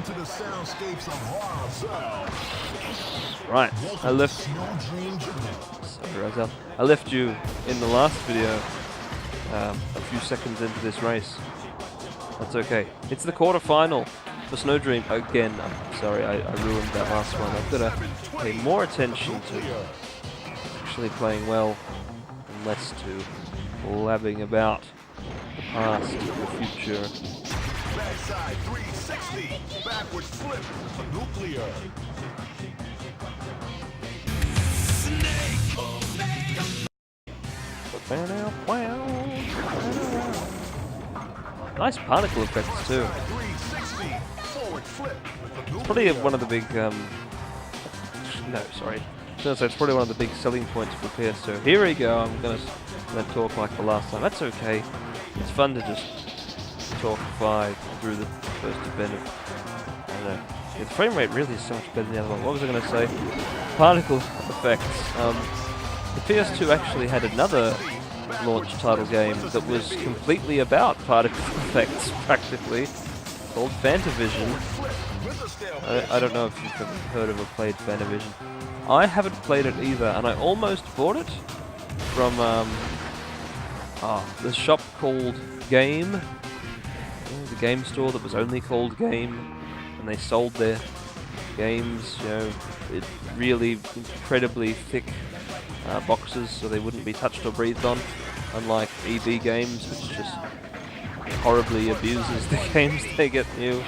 into the soundscapes of horror sound. Right, I left you in the last video a few seconds into this race. That's okay. It's the quarterfinal for Snowdream again. I'm sorry, I ruined that last one. I've got to pay more attention to actually playing well and less to blabbing about the past and the future. Backside 360, backwards flip, nuclear. Nice particle effects too. It's probably one of the big it's probably one of the big selling points for PS2. Here we go. I'm gonna talk like the last time. That's okay. It's fun to just talk through the first event of, I don't know. Yeah, the frame rate really is so much better than the other one. What was I gonna say? Particle effects. The PS2 actually had another launch title game that was completely about particle effects, practically, called Fantavision. I don't know if you've ever heard of or played Fantavision. I haven't played it either, and I almost bought it from the shop called Game, the game store that was only called Game, and they sold their games, really incredibly thick boxes, so they wouldn't be touched or breathed on, unlike EB Games, which just horribly abuses the games they get new.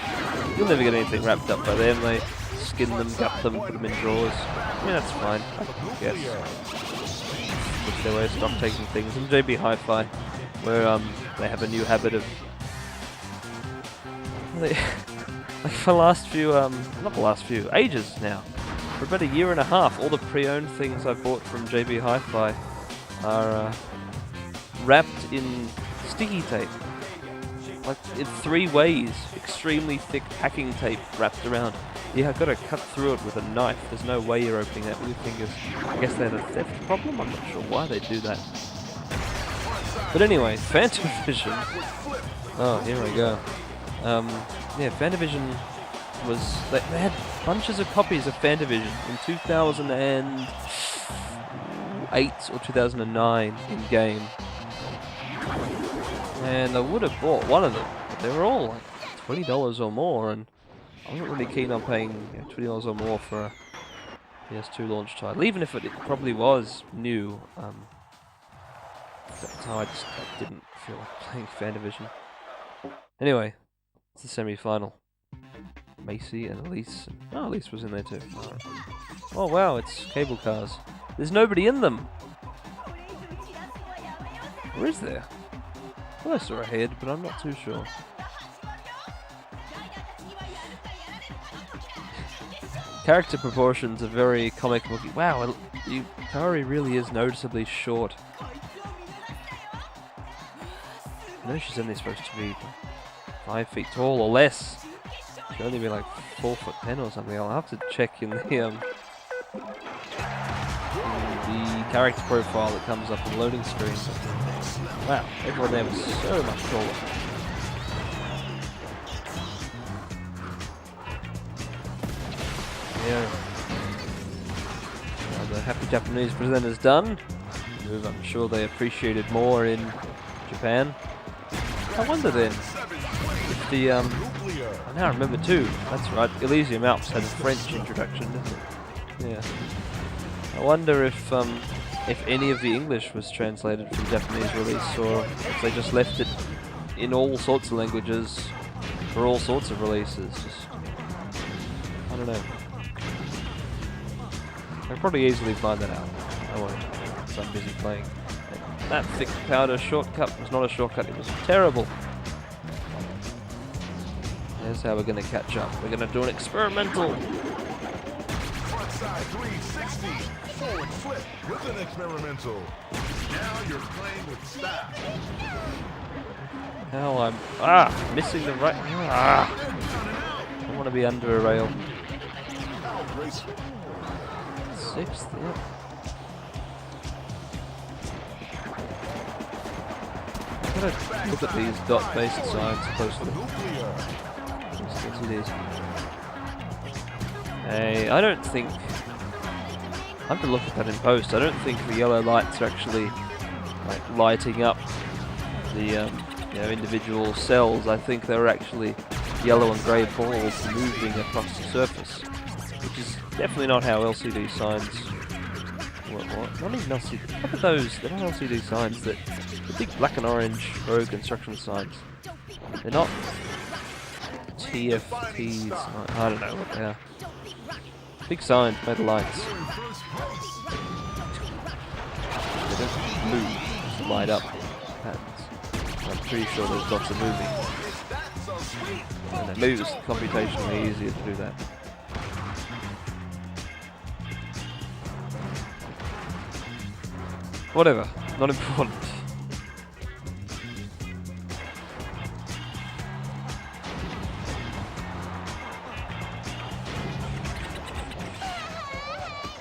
You'll never get anything wrapped up by them. They skin them, gut them, put them in drawers. I mean, that's fine, I guess. It's their way of stock taking things. And JB Hi-Fi, where they have a new habit of... like for the last few, ages now. For about a year and a half, all the pre-owned things I've bought from JB Hi-Fi are wrapped in sticky tape. Like in 3 ways, extremely thick packing tape wrapped around. Yeah, I've got to cut through it with a knife. There's no way you're opening that with your fingers. I guess they have a theft problem. I'm not sure why they do that. But anyway, Fantavision. Oh, here we go. Yeah, Fantavision was... They had bunches of copies of Fantavision in 2008 or 2009 in game. And I would have bought one of them, but they were all like $20 or more, and I wasn't really keen on paying $20 or more for a PS2 launch title, even if it probably was new. That's how I didn't feel like playing Fantavision. Anyway, it's the semi-final. Macy and Elise. Oh, Elise was in there too. Right. Oh wow, it's cable cars. There's nobody in them! Or is there? Well, I saw a head, but I'm not too sure. Character proportions are very comic booky. Wow, Kaori really is noticeably short. I know she's only supposed to be 5 feet tall or less. She'll only be like 4'10" or something. I'll have to check in the character profile that comes up on the loading screen. Wow, everyone there was so much taller. Yeah. Now the happy Japanese presenter's done. I'm sure they appreciated more in Japan. I wonder then if the I now remember too. That's right. Elysium Alps had a French introduction, didn't it? Yeah. I wonder if any of the English was translated from Japanese release, or if they just left it in all sorts of languages for all sorts of releases. Just, I don't know. I could probably easily find that out. I won't, because I'm busy playing. That thick powder shortcut was not a shortcut, it was terrible. Here's how we're going to catch up. We're going to do an experimental. Frontside 360, forward flip with an experimental. Now you're playing with style. Now I'm missing the right. I don't want to be under a rail. 6th, yep. I'm gonna look at these dot-based signs closely. Just get to these. Hey, I don't think... I have to look at that in post. I don't think the yellow lights are actually like lighting up the you know, individual cells. I think they're actually yellow and grey balls moving across the surface, which is definitely not how LCD signs work. Not even LCD. Look at those. They're not LCD signs. The big black and orange road construction signs. They're not TFTs. I don't know what they are. Big signs made of lights. They don't move, just light up patterns. I'm pretty sure those dots are moving. And maybe it's computationally easier to do that. Whatever, not important.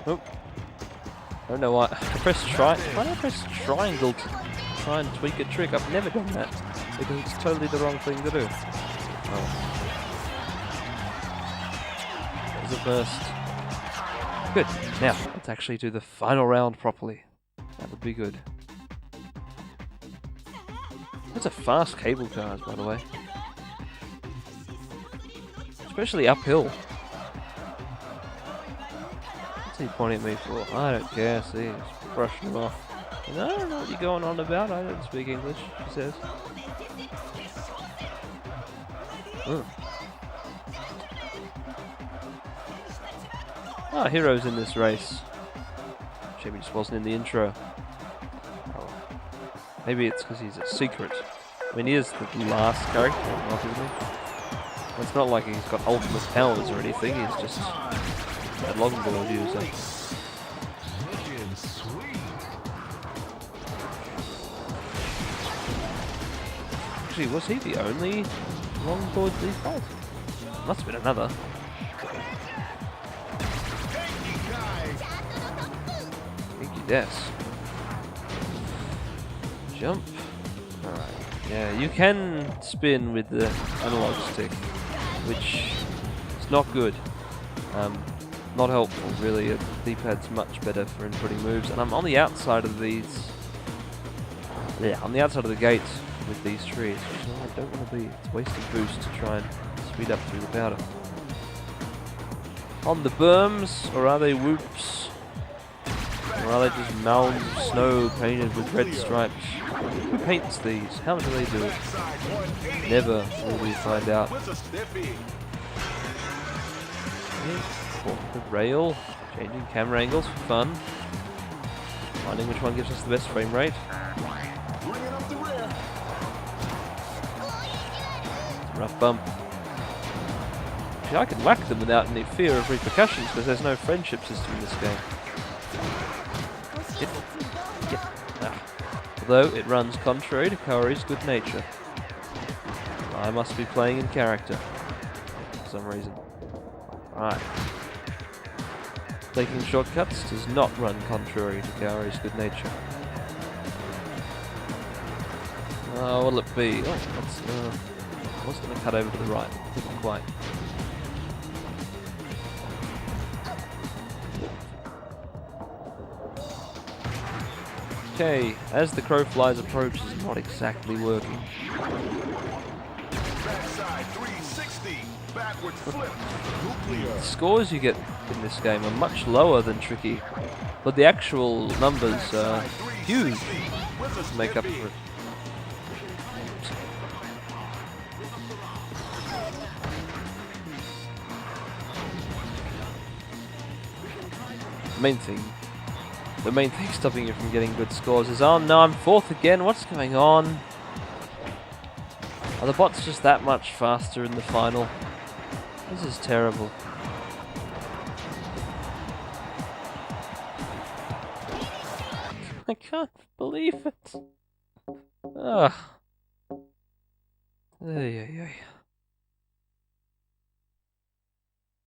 Oh. I don't know why. I pressed why did I press triangle to try and tweak a trick? I've never done that. Because it's totally the wrong thing to do. Oh. That was a burst. Good. Now, let's actually do the final round properly. That would be good. Those are fast cable cars, by the way. Especially uphill. What's he pointing at me for? I don't care, see, he's brushing him off. And I don't know what you're going on about, I don't speak English, she says. Ah, Hero's in this race. Shame he just wasn't in the intro. Oh. Maybe it's because he's a secret. I mean, he is the last character, isn't he? It's not like he's got ultimate powers or anything, he's just a longboard user. Actually, was he the only longboard default? Must have been another. Yes. Jump. Alright. Yeah, you can spin with the analog stick, which is not good. Not helpful, really. The D-pad's much better for inputting moves, and I'm on the outside of these. Yeah, on the outside of the gate with these trees, which I don't want to be. It's wasting boost to try and speed up through the powder. On the berms, or are they whoops? Or are they just mounds of snow painted with red stripes? Who paints these? How do they do it? Never will we find out. Okay. The rail, changing camera angles for fun. Finding which one gives us the best frame rate. Rough bump. Actually, I can whack them without any fear of repercussions because there's no friendship system in this game. Although it runs contrary to Kaori's good nature. I must be playing in character for some reason. Alright. Taking shortcuts does not run contrary to Kaori's good nature. What'll it be? Oh, that's, I was going to cut over to the right. Didn't quite. Okay, as the crow flies approach is not exactly working. The scores you get in this game are much lower than Tricky, but the actual numbers are huge to make up for it. The main thing stopping you from getting good scores is, oh no, I'm fourth again, what's going on? Are the bots just that much faster in the final? This is terrible. I can't believe it. Ugh. Ay, ay, ay.